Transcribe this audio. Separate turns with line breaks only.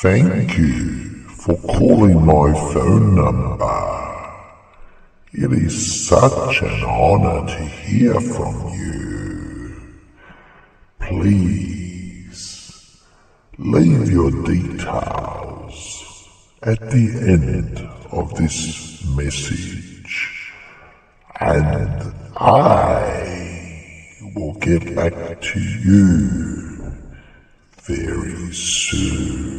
Thank you for calling my phone number. It is such an honor to hear from you. Please leave your details at the end of this message, and I will get back to you very soon.